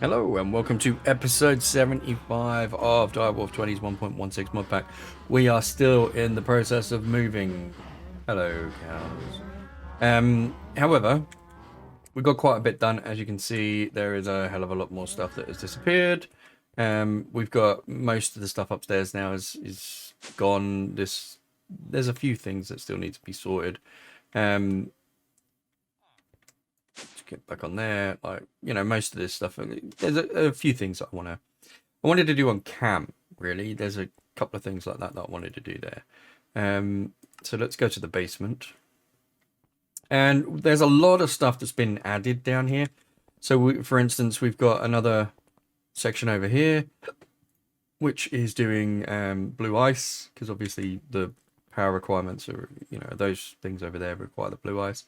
Hello and welcome to episode 75 of Direwolf20's 1.16 mod pack. We are still in the process of moving. Hello, cows. However, we got quite a bit done. As you can see, there is a hell of a lot more stuff that has disappeared. We've got most of the stuff upstairs now is gone. There's a few things that still need to be sorted. Get back on there, like, you know, most of this stuff. There's a few things that I wanted to do on cam, really. There's a couple of things like that I wanted to do there. So let's go to the basement, and there's a lot of stuff that's been added down here. So for instance, we've got another section over here which is doing blue ice, because obviously the power requirements are, you know, those things over there require the blue ice.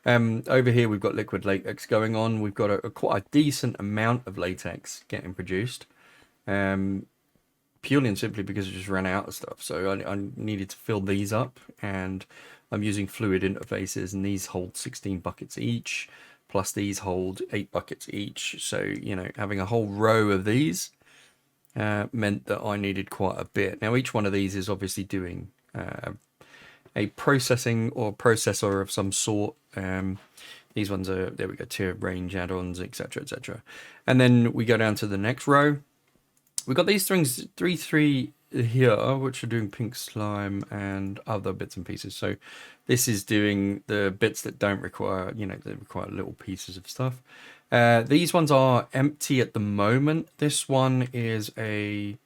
Over here we've got liquid latex going on. We've got a quite a decent amount of latex getting produced, purely and simply because it just ran out of stuff. So I needed to fill these up, and I'm using fluid interfaces, and these hold 16 buckets each, plus these hold 8 buckets each. So, you know, having a whole row of these meant that I needed quite a bit. Now each one of these is obviously doing a processing or processor of some sort. These ones are, there we go, tier range add-ons, etc, etc. And then we go down to the next row. We've got these things, three here, which are doing pink slime and other bits and pieces. So this is doing the bits that don't require, you know, they require little pieces of stuff. These ones are empty at the moment. This one is a,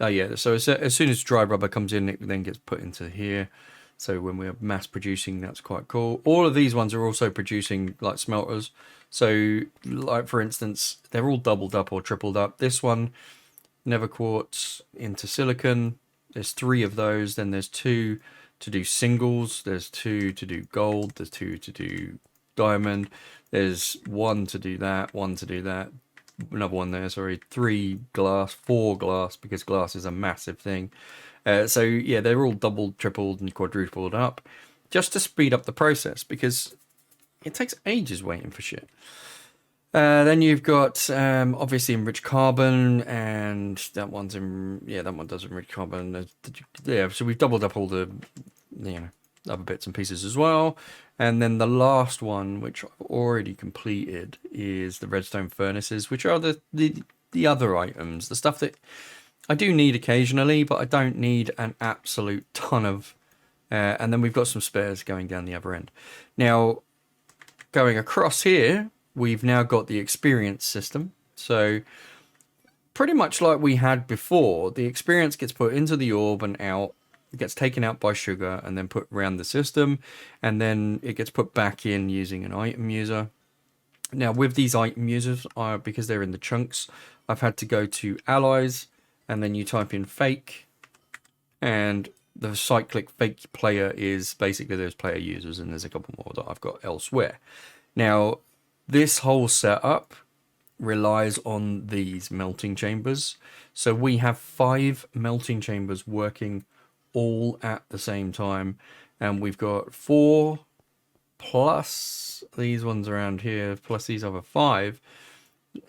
oh yeah, so as soon as dry rubber comes in, it then gets put into here. So when we're mass producing, that's quite cool. All of these ones are also producing like smelters. So like, for instance, they're all doubled up or tripled up. This one, never quartz into silicon. There's 3 of those. Then there's 2 to do singles. There's 2 to do gold. There's 2 to do diamond. There's 1 to do that, 1 to do that. Another one there, sorry, 3 glass, 4 glass, because glass is a massive thing. So yeah, they're all doubled, tripled, and quadrupled up, just to speed up the process, because it takes ages waiting for shit. Then you've got obviously enriched carbon, and that one's in, yeah, that one does enrich carbon. Yeah, so we've doubled up all the, you know, other bits and pieces as well. And then the last one, which I've already completed, is the redstone furnaces, which are the other items, the stuff that I do need occasionally, but I don't need an absolute ton of. And then we've got some spares going down the other end. Now, going across here, we've now got the experience system. So pretty much like we had before, the experience gets put into the orb and out. It gets taken out by sugar and then put around the system, and then it gets put back in using an item user. Now with these item users, because they're in the chunks, I've had to go to allies, and then you type in fake, and the cyclic fake player is basically those player users, and there's a couple more that I've got elsewhere. Now this whole setup relies on these melting chambers. So we have 5 melting chambers working all at the same time, and we've got 4 plus these ones around here plus these other 5,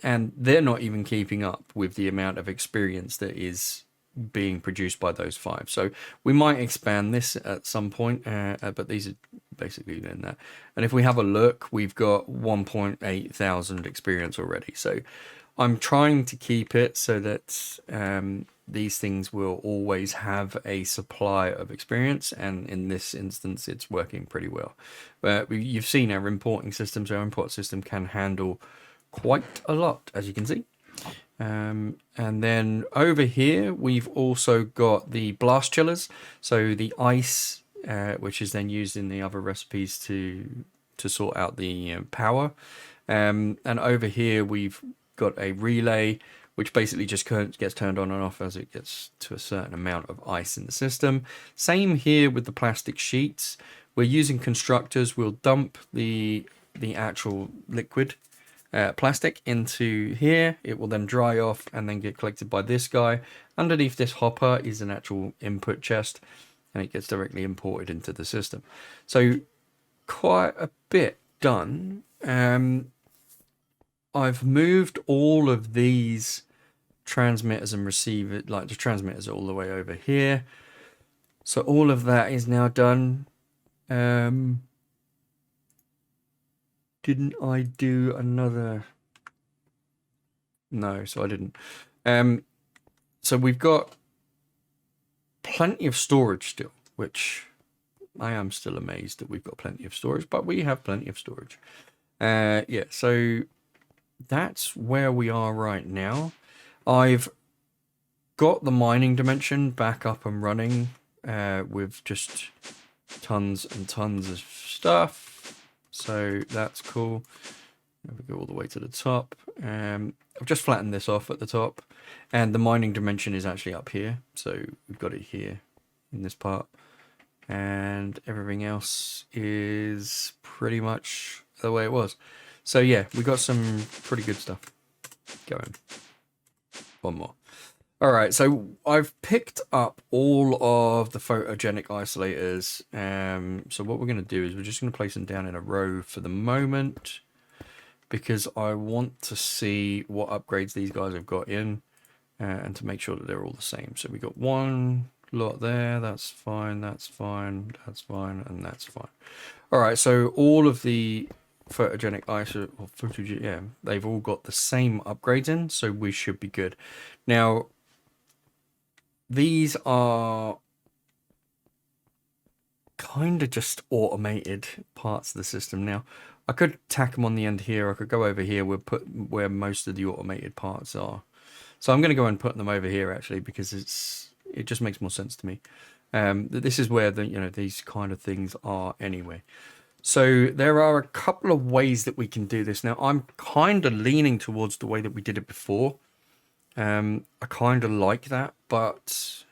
and they're not even keeping up with the amount of experience that is being produced by those 5. So we might expand this at some point, but these are basically doing that. And if we have a look, we've got 1.8 thousand experience already. So I'm trying to keep it so that these things will always have a supply of experience, and in this instance it's working pretty well. But you've seen our importing system, so our import system can handle quite a lot, as you can see. And then over here we've also got the blast chillers, so the ice, which is then used in the other recipes to sort out the power. And over here we've got a relay, which basically just gets turned on and off as it gets to a certain amount of ice in the system. Same here with the plastic sheets. We're using constructors. We'll dump the actual liquid plastic into here. It will then dry off and then get collected by this guy. Underneath this hopper is an actual input chest, and it gets directly imported into the system. So quite a bit done. I've moved all of these transmitters and receivers, like the transmitters are all the way over here. So all of that is now done. Didn't I do another? No, so I didn't. So we've got plenty of storage still, which I am still amazed that we've got plenty of storage, but we have plenty of storage. Yeah, so that's where we are right now. I've got the mining dimension back up and running with just tons and tons of stuff. So that's cool. We go all the way to the top. I've just flattened this off at the top, and the mining dimension is actually up here. So we've got it here in this part, and everything else is pretty much the way it was. So yeah, we got some pretty good stuff going. One more. All right, so I've picked up all of the photogenic isolators. So what we're going to do is we're just going to place them down in a row for the moment, because I want to see what upgrades these guys have got in, and to make sure that they're all the same. So we got one lot there, that's fine, that's fine, that's fine, and that's fine. All right, so all of the photogenic iso, or photogenic, yeah, they've all got the same upgrades in, so we should be good. Now, these are kind of just automated parts of the system. Now, I could tack them on the end here. I could go over here where most of the automated parts are. So I'm going to go and put them over here actually, because it just makes more sense to me. This is where these kind of things are anyway. So there are a couple of ways that we can do this. Now, I'm kind of leaning towards the way that we did it before. I kind of like that, but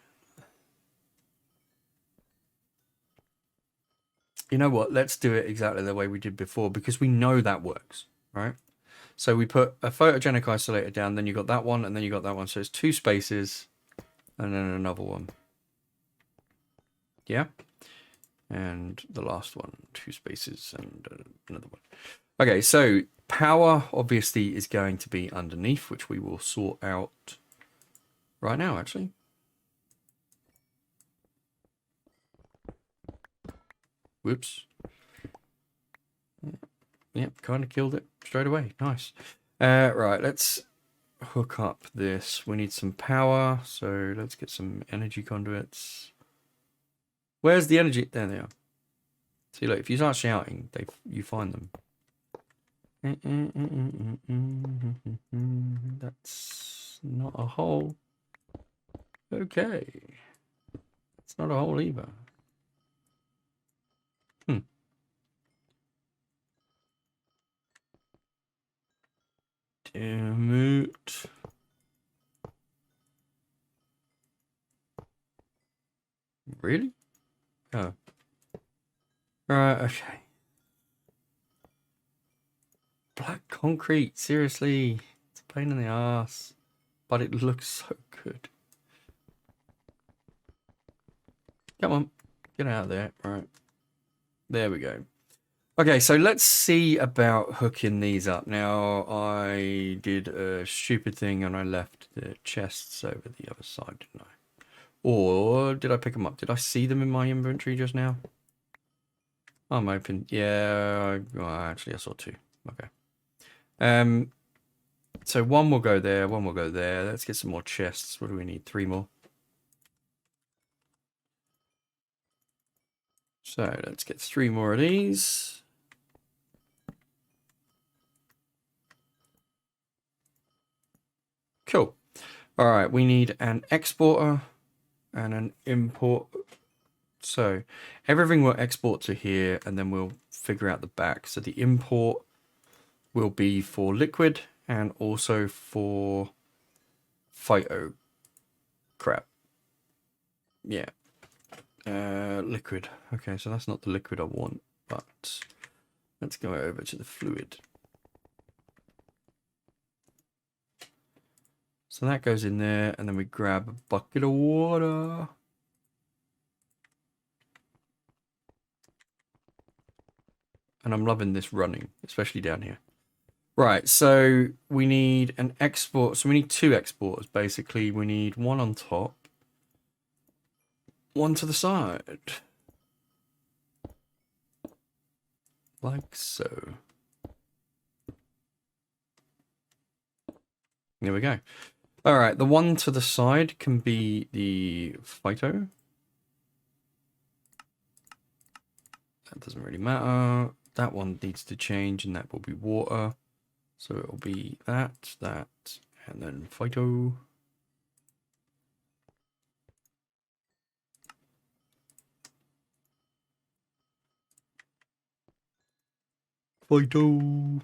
you know what? Let's do it exactly the way we did before, because we know that works, right? So we put a photogenic isolator down, then you got that one, and then you got that one. So it's 2 spaces, and then another one. Yeah? And the last one, 2 spaces, and another one. Okay, so power obviously is going to be underneath, which we will sort out right now, actually. Whoops. Yep, kind of killed it straight away. Nice. Right, let's hook up this. We need some power, so let's get some energy conduits. Where's the energy? There they are. See, look, if you start shouting, you find them. That's not a hole. Okay. It's not a hole either. Damn it. Really? Oh. Right, okay. Black concrete, seriously. It's a pain in the ass. But it looks so good. Come on. Get out of there. Right. There we go. Okay, so let's see about hooking these up. Now, I did a stupid thing and I left the chests over the other side, didn't I? Or did I pick them up? Did I see them in my inventory just now? I'm open. Yeah, well, actually I saw 2. Okay. So one will go there, one will go there. Let's get some more chests. What do we need? 3 more. So let's get 3 more of these. Cool. All right, we need an exporter and an import. So everything will export to here, and then we'll figure out the back. So the import will be for liquid and also for phyto crap. Yeah. Liquid. Okay, so that's not the liquid I want, but let's go over to the fluid. So that goes in there, and then we grab a bucket of water. And I'm loving this running, especially down here. Right, so we need an export. So we need two exporters, basically. We need one on top, one to the side. Like so. There we go. All right, the one to the side can be the phyto. That doesn't really matter. That one needs to change, and that will be water. So it'll be that, and then phyto. Phyto.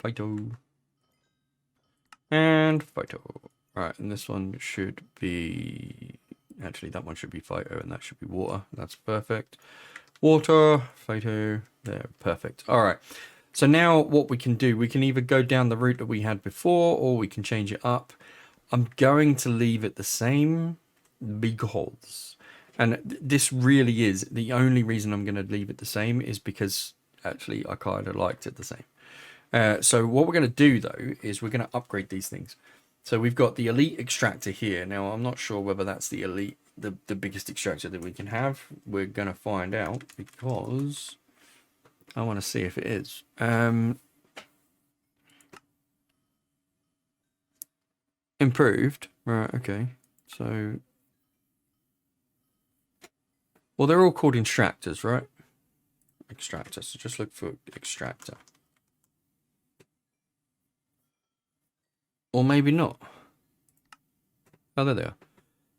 Phyto. And phyto. Alright, and this one should be... Actually, that one should be phyto, and that should be water. That's perfect. Water, phyto, there, perfect. Alright, so now what we can do, we can either go down the route that we had before, or we can change it up. I'm going to leave it the same because... And this really is, the only reason I'm going to leave it the same is because, actually, I kind of liked it the same. So what we're going to do, though, is we're going to upgrade these things. So we've got the elite extractor here. Now, I'm not sure whether that's the elite, the biggest extractor that we can have. We're going to find out because I want to see if it is. Improved. Right, okay. So... Well, they're all called extractors, right? Extractor. So just look for extractor. Or maybe not. Oh, there they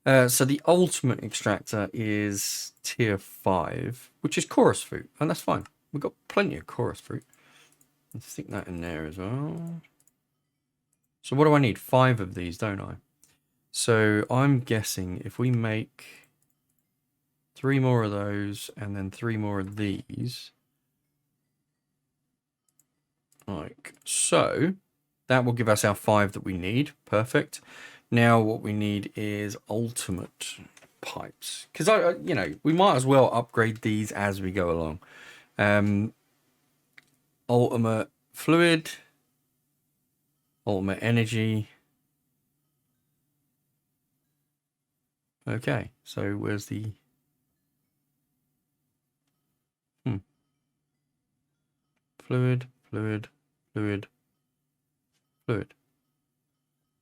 are. So the ultimate extractor is tier 5, which is chorus fruit. And that's fine. We've got plenty of chorus fruit. Let's stick that in there as well. So what do I need? 5 of these, don't I? So I'm guessing if we make 3 more of those and then 3 more of these. Like so. That will give us our 5 that we need. Perfect. Now what we need is ultimate pipes. Because, you know, we might as well upgrade these as we go along. Ultimate fluid. Ultimate energy. Okay, so where's the... Fluid, fluid, fluid, fluid.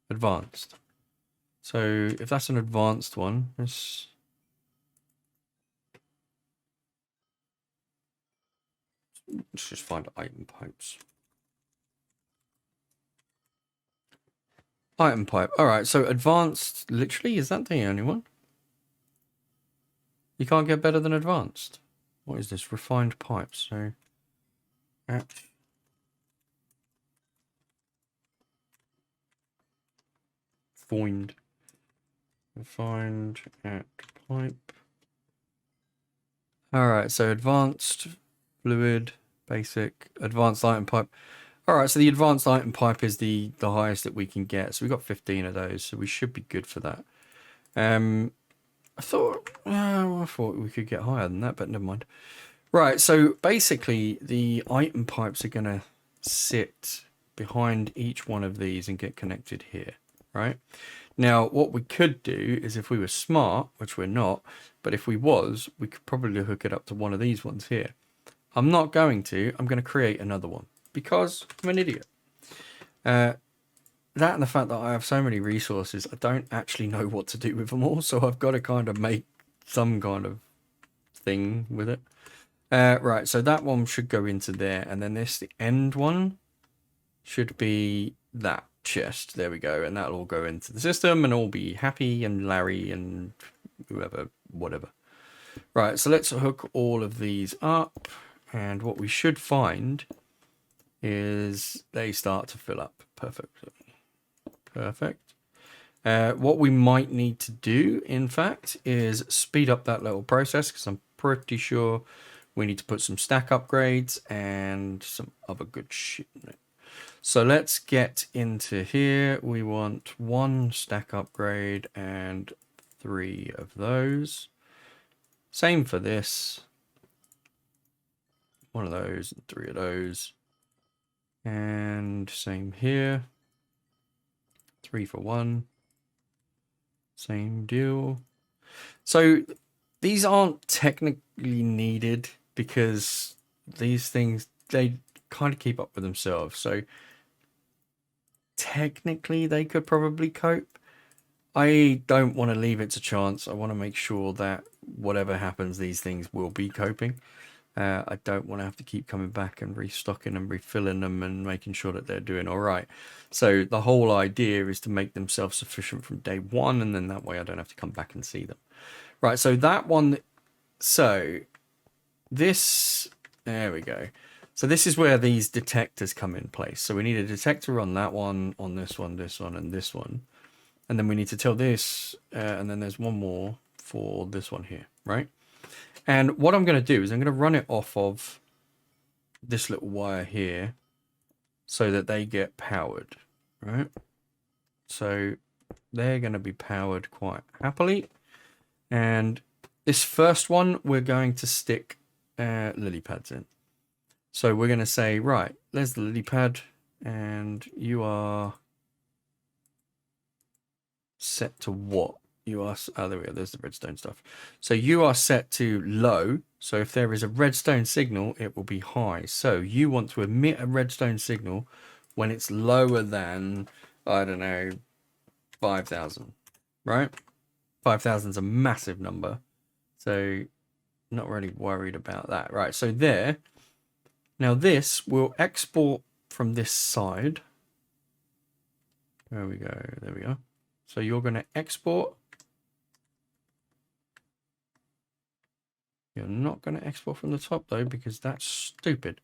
Advanced. So if that's an advanced one, let's just find item pipes. Item pipe. All right, so advanced, literally, is that the only one? You can't get better than advanced. What is this? Refined pipes. So, refined at pipe. All right, so advanced, fluid, basic, advanced item pipe. All right, so the advanced item pipe is the highest that we can get. So we've got 15 of those, so we should be good for that. I thought we could get higher than that, but never mind. Right, so basically the item pipes are going to sit behind each one of these and get connected here, right? Now, what we could do is if we were smart, which we're not, but if we was, we could probably hook it up to one of these ones here. I'm not going to. I'm going to create another one because I'm an idiot. That and the fact that I have so many resources, I don't actually know what to do with them all, so I've got to kind of make some kind of thing with it. Right, so that one should go into there, and then this, the end one, should be that chest. There we go, and that'll all go into the system, and all be happy, and Larry, and whoever, whatever. Right, so let's hook all of these up, and what we should find is they start to fill up perfectly. Perfect. What we might need to do, in fact, is speed up that little process, because I'm pretty sure we need to put some stack upgrades and some other good shit in it. So let's get into here. We want 1 stack upgrade and 3 of those. Same for this. one of those, and 3 of those. And same here. 3 for 1. Same deal. So these aren't technically needed because these things, they kind of keep up with themselves. So technically they could probably cope. I don't want to leave it to chance. I want to make sure that whatever happens, these things will be coping. I don't want to have to keep coming back and restocking and refilling them and making sure that they're doing all right. So the whole idea is to make them self-sufficient from day one, and then that way I don't have to come back and see them. Right, so that one, so this, there we go. So this is where these detectors come in place. So we need a detector on that one, on this one, and this one. And then we need to tell this, and then there's one more for this one here, right? And what I'm going to do is I'm going to run it off of this little wire here so that they get powered, right? So they're going to be powered quite happily. And this first one, we're going to stick lily pads in. So we're going to say, right, there's the lily pad, and you are set to what? You are, oh, there we go, there's the redstone stuff. So you are set to low. So if there is a redstone signal, it will be high. So you want to emit a redstone signal when it's lower than, I don't know, 5,000, right? 5,000 is a massive number. So not really worried about that. Right, so there. Now this will export from this side. There we go, there we go. So you're going to export. You're not going to export from the top though, because that's stupid.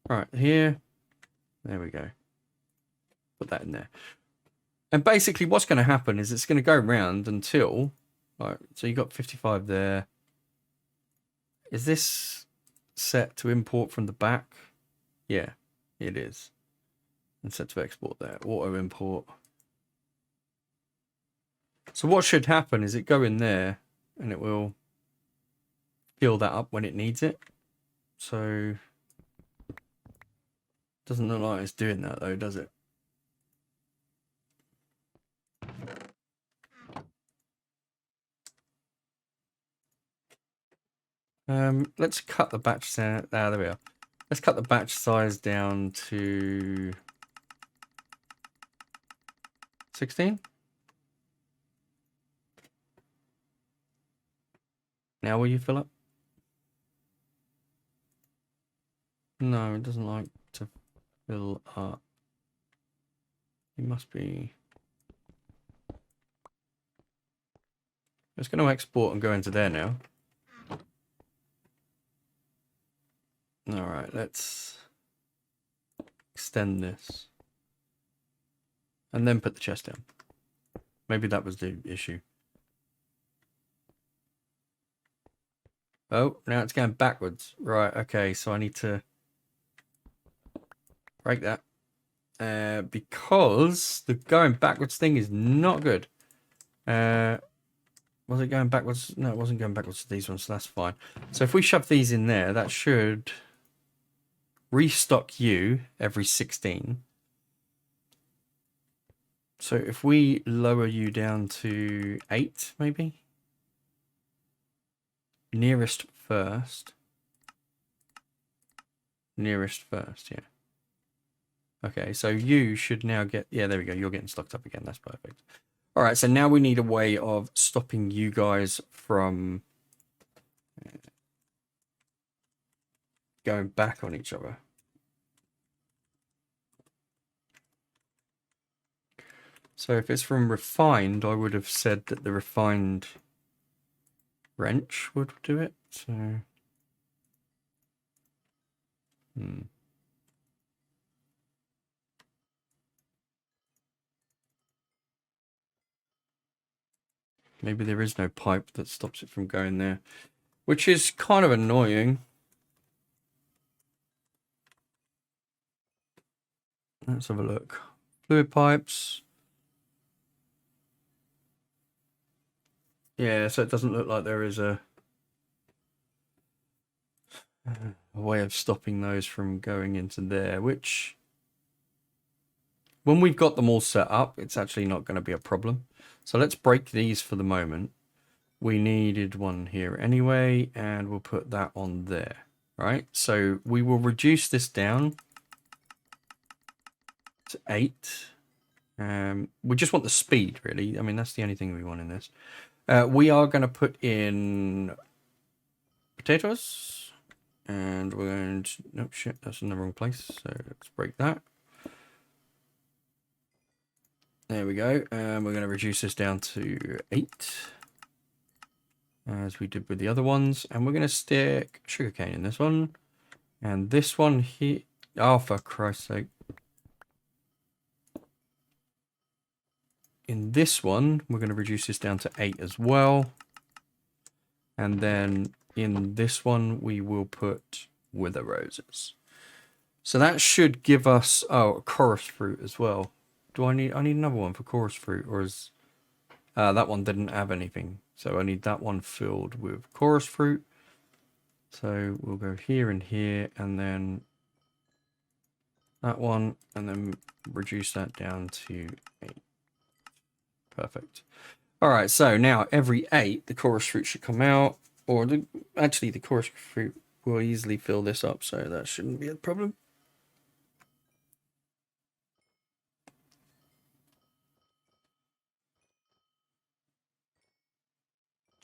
Right, here. There we go. Put that in there. And basically what's going to happen is it's going to go round until, right, so you got 55 there. Is this set to import from the back? Yeah, it is. And set to export there. Auto import. So what should happen is it go in there and it will fill that up when it needs it. So doesn't look like it's doing that though, does it? Let's cut the batch size. Ah, there we are. Let's cut the batch size down to 16. Now will you fill up? No, it doesn't like to fill up. It must be. It's going to export and go into there now. All right, let's extend this. And then put the chest down. Maybe that was the issue. Oh, now it's going backwards. Right, okay, so I need to break that. Because the going backwards thing is not good. Was it going backwards? No, it wasn't going backwards to these ones, so that's fine. So if we shove these in there, that should restock you every 16. So if we lower you down to 8, maybe? Nearest first. Nearest first, yeah. Okay, so you should now get... Yeah, there we go. You're getting stocked up again. That's perfect. All right, so now we need a way of stopping you guys from going back on each other. So if it's from refined, I would have said that the refined wrench would do it. So, maybe there is no pipe that stops it from going there, which is kind of annoying. Let's have a look. Fluid pipes. Yeah, so it doesn't look like there is a... a way of stopping those from going into there, which when we've got them all set up, it's actually not going to be a problem. So let's break these for the moment. We needed one here anyway, and we'll put that on there, right? So we will reduce this down to 8. We just want the speed, really. I mean, that's the only thing we want in this. We are going to put in potatoes, and we're going to... Oh, shit, that's in the wrong place. So let's break that. There we go. And we're going to reduce this down to 8. As we did with the other ones. And we're going to stick sugarcane in this one. And this one here... Oh, for Christ's sake. In this one, we're going to reduce this down to 8 as well. And then in this one, we will put wither roses. So that should give us... Oh, a chorus fruit as well. Do I need another one for chorus fruit? Or is... that one didn't have anything. So I need that one filled with chorus fruit. So we'll go here and here. And then that one. And then reduce that down to 8. Perfect. All right, so now every 8, the chorus fruit should come out, or actually the chorus fruit will easily fill this up, so that shouldn't be a problem.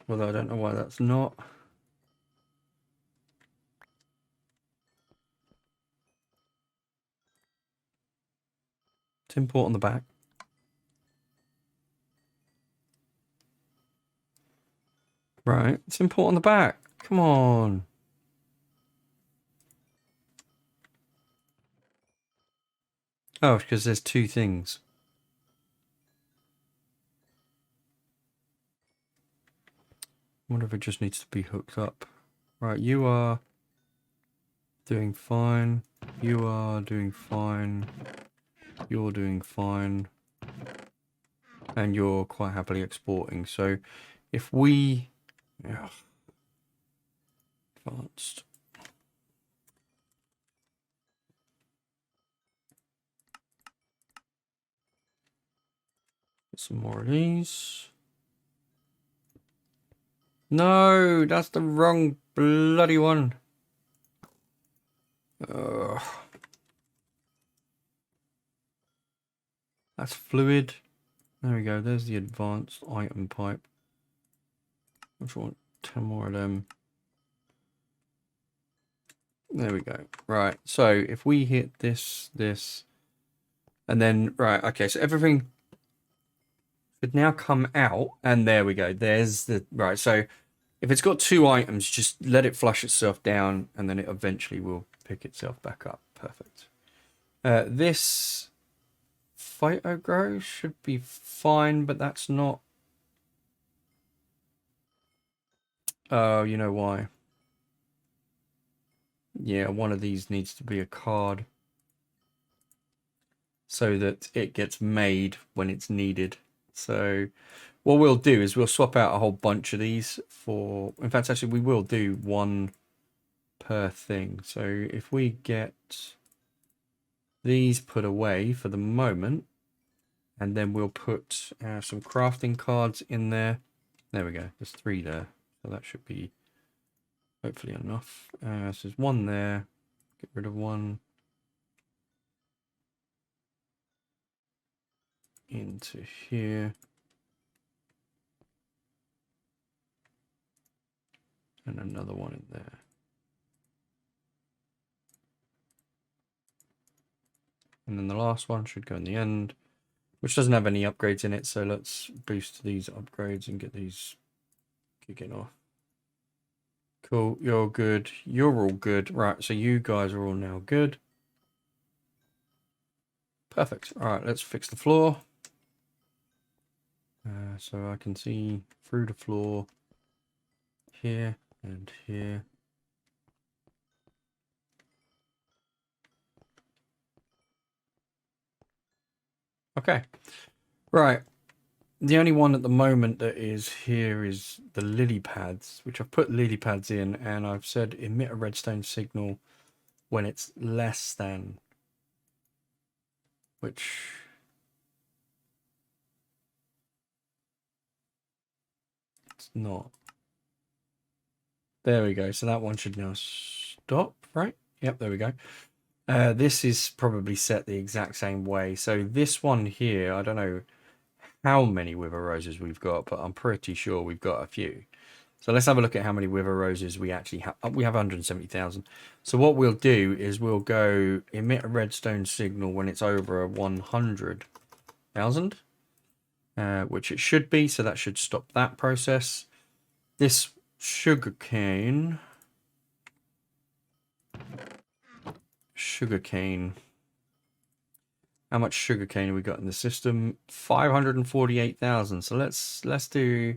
Although I don't know why that's not. It's import on the back. Right, it's import on the back. Come on. Oh, because there's 2 things. I wonder if it just needs to be hooked up. Right, you are doing fine. You are doing fine. You're doing fine. And you're quite happily exporting. So if we... Yeah. Advanced. Get some more of these. No, that's the wrong bloody one. That's fluid. There we go. There's the advanced item pipe. I just want 10 more of them. There we go. Right. So if we hit this, and then, right. Okay. So everything should now come out. And there we go. There's the, right. So if it's got 2 items, just let it flush itself down and then it eventually will pick itself back up. Perfect. This phyto grow should be fine, but that's not. Oh, you know why? Yeah, one of these needs to be a card so that it gets made when it's needed. So what we'll do is we'll swap out a whole bunch of these for, in fact, actually we will do 1 per thing. So if we get these put away for the moment, and then we'll put some crafting cards in there. There we go. There's 3 there. So that should be hopefully enough. So there's 1 there. Get rid of 1. Into here. And another 1 in there. And then the last one should go in the end, which doesn't have any upgrades in it. So let's boost these upgrades and get these kicking off. Cool, you're good. You're all good. Right, so you guys are all now good. Perfect. All right, let's fix the floor. So I can see through the floor here and here. Okay. Right. The only one at the moment that is here is the lily pads, which I've put lily pads in, and I've said emit a redstone signal when it's less than, which it's not. There we go. So that one should now stop, right? Yep, there we go. This is probably set the exact same way. So this one here, I don't know how many wither roses we've got, but I'm pretty sure we've got a few. So let's have a look at how many wither roses we actually have. We have 170,000. So what we'll do is we'll go emit a redstone signal when it's over 100,000, which it should be. So that should stop that process. This sugarcane. How much sugarcane have we got in the system? 548,000. So let's do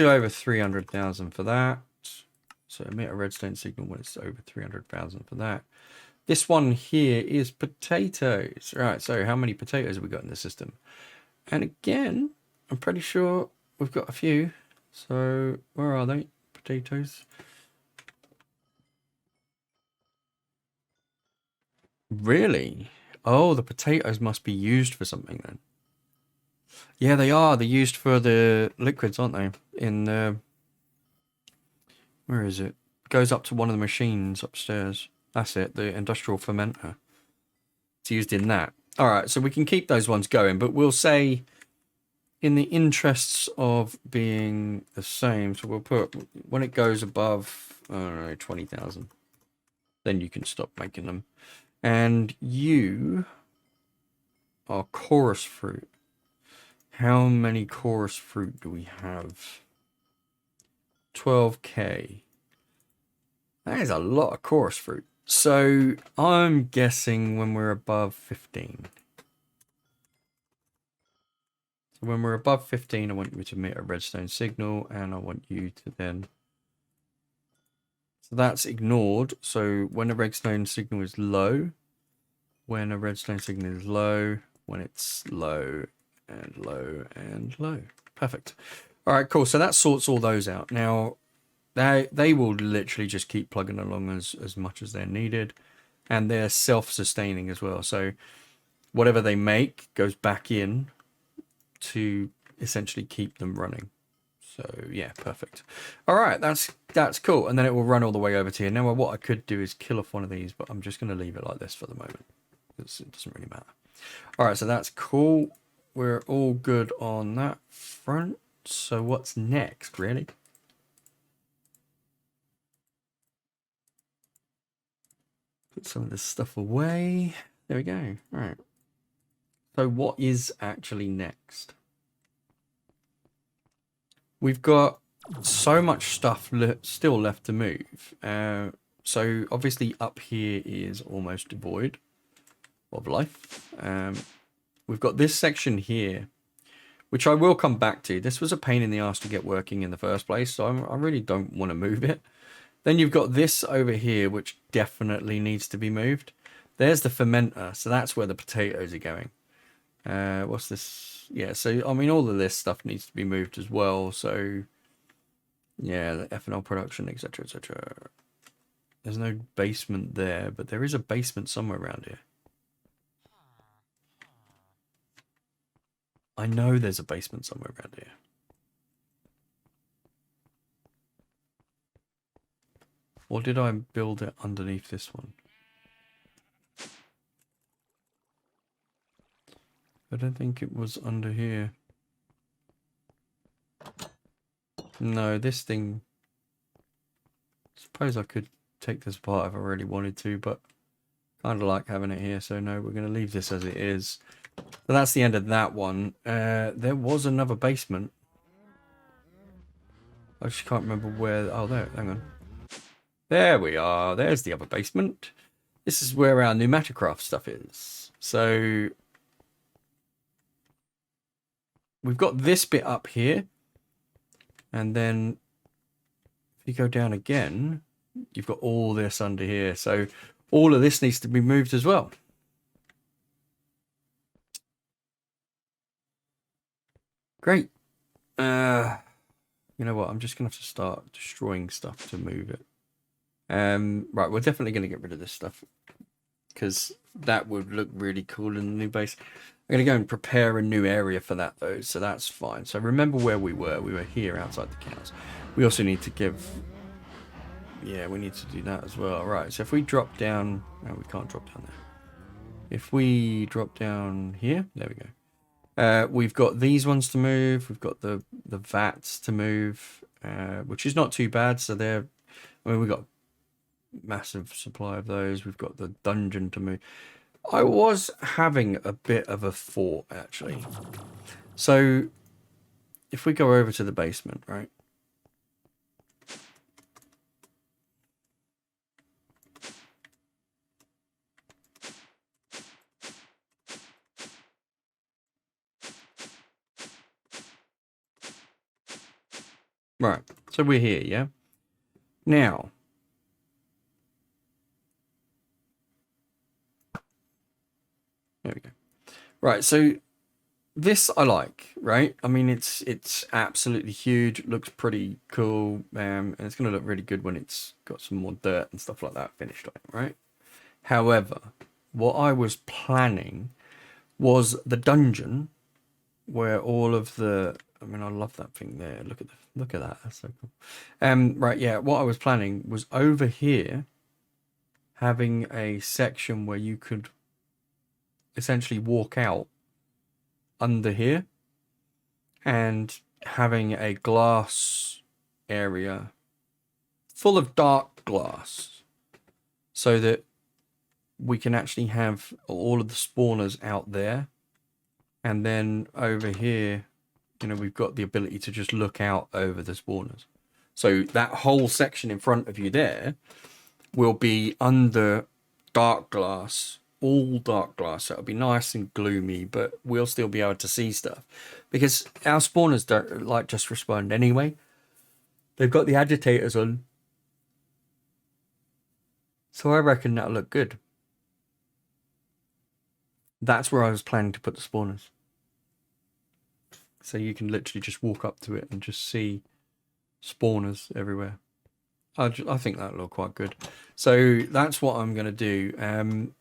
over 300,000 for that. So emit a redstone signal when it's over 300,000 for that. This one here is potatoes. Right, so how many potatoes have we got in the system? And again, I'm pretty sure we've got a few. So where are they? Potatoes. Really? Oh, the potatoes must be used for something then. Yeah, they are. They're used for the liquids, aren't they? In where is it? Goes up to one of the machines upstairs. That's it, the industrial fermenter. It's used in that. All right, so we can keep those ones going, but we'll say in the interests of being the same, so we'll put when it goes above, I don't know, 20,000, then you can stop making them. And you are chorus fruit. How many chorus fruit do we have? 12k. That is a lot of chorus fruit. So I'm guessing when we're above 15. So when we're above 15, I want you to emit a redstone signal, and I want you to then... So that's ignored. So when a redstone signal is low, when a redstone signal is low, when it's low and low and low. Perfect. All right, cool. So that sorts all those out. Now, they will literally just keep plugging along as much as they're needed. And they're self-sustaining as well. So whatever they make goes back in to essentially keep them running. So yeah, perfect. All right, that's cool. And then it will run all the way over to here. Now what I could do is kill off one of these, but I'm just going to leave it like this for the moment. It doesn't really matter. All right, so that's cool. We're all good on that front. So what's next, really? Put some of this stuff away. There we go. All right. So what is actually next? We've got so much stuff still left to move. So obviously up here is almost devoid of life. We've got this section here, which I will come back to. This was a pain in the ass to get working in the first place, so I really don't want to move it. Then you've got this over here, which definitely needs to be moved. There's the fermenter, so that's where the potatoes are going. What's this? Yeah, so I mean, all of this stuff needs to be moved as well. So yeah, the ethanol production, etc., etc. There's no basement there, but there is a basement somewhere around here. I know there's a basement somewhere around here. Or did I build it underneath this one? I don't think it was under here. No, this thing... I suppose I could take this apart if I really wanted to, but kind of like having it here, so no, we're going to leave this as it is. So that's the end of that one. There was another basement. I just can't remember where... Oh, there, hang on. There we are. There's the other basement. This is where our pneumaticraft stuff is. So we've got this bit up here. And then if you go down again, you've got all this under here. So all of this needs to be moved as well. Great. You know what? I'm just gonna have to start destroying stuff to move it. Right, we're definitely gonna get rid of this stuff because that would look really cool in the new base. I'm gonna go and prepare a new area for that though, so that's fine. So remember where we were. We were here outside the cows. We also need to give. Yeah, we need to do that as well. Right. So if we drop down, no, we can't drop down there. If we drop down here, there we go. We've got these ones to move. We've got the vats to move, which is not too bad. So they're, I mean, we've got massive supply of those. We've got the dungeon to move. I was having a bit of a thought actually. So if we go over to the basement, right? Right, so we're here, yeah? Now, there we go. Right, so this I like, right? I mean, it's absolutely huge. It looks pretty cool, and it's going to look really good when it's got some more dirt and stuff like that finished on it, right? However, what I was planning was the dungeon where all of the, I mean, I love that thing there. Look at that. That's so cool. Right, yeah. What I was planning was over here, having a section where you could essentially walk out under here, and having a glass area full of dark glass, so that we can actually have all of the spawners out there, and then over here, you know, we've got the ability to just look out over the spawners. So that whole section in front of you there will be under dark glass, all dark glass. So it'll be nice and gloomy, but we'll still be able to see stuff because our spawners don't like just respond anyway. They've got the agitators on, so I reckon that'll look good. That's where I was planning to put the spawners. So you can literally just walk up to it and just see spawners everywhere. I think that'll look quite good. So that's what I'm going to do.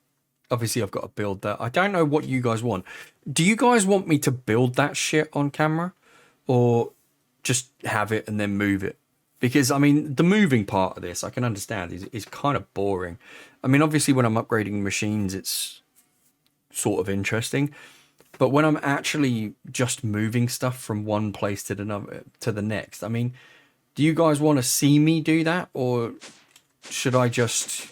Obviously, I've got to build that. I don't know what you guys want. Do you guys want me to build that shit on camera? Or just have it and then move it? Because, I mean, the moving part of this, I can understand, is kind of boring. I mean, obviously, when I'm upgrading machines, it's sort of interesting. But when I'm actually just moving stuff from one place to the next, I mean, do you guys want to see me do that, or should I just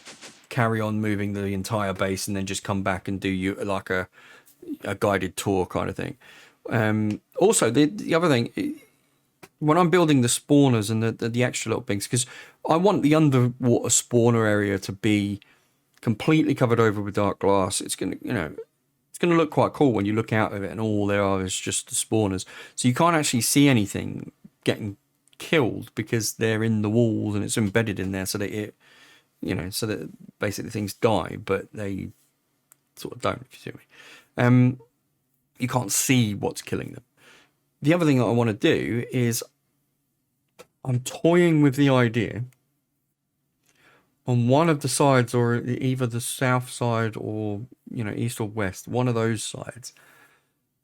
carry on moving the entire base and then just come back and do you like a guided tour kind of thing? Also, the other thing, when I'm building the spawners and the extra little things, because I want the underwater spawner area to be completely covered over with dark glass. It's gonna, you know, it's going to look quite cool when you look out of it and all there are is just the spawners. So you can't actually see anything getting killed because they're in the walls and it's embedded in there, so that it, you know, so that basically things die, but they sort of don't, if you see me. You can't see what's killing them. The other thing that I want to do is I'm toying with the idea on one of the sides, or either the south side or, you know, east or west, one of those sides,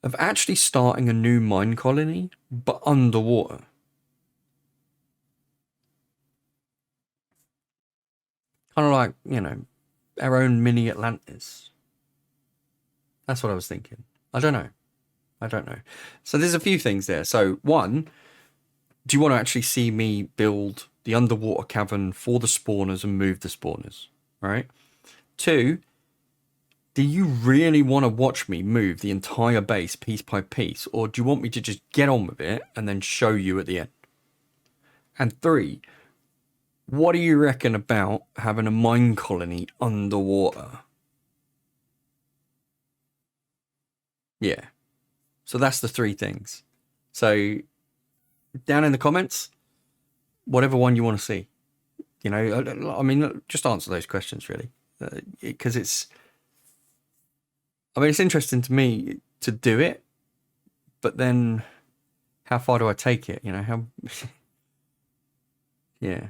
of actually starting a new mine colony, but underwater. Kind of like, you know, our own mini Atlantis. That's what I was thinking. I don't know. So there's a few things there. So one, do you want to actually see me build the underwater cavern for the spawners and move the spawners, right? Two, do you really want to watch me move the entire base piece by piece, or do you want me to just get on with it and then show you at the end? And three, what do you reckon about having a mine colony underwater? Yeah. So that's the three things. So down in the comments, whatever one you want to see. You know, I mean, just answer those questions really, because it's, I mean, it's interesting to me to do it, but then how far do I take it? You know, how, yeah.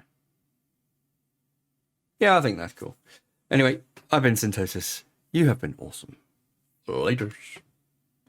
Yeah, I think that's cool. Anyway, I've been Syntosis. You have been awesome. Laters.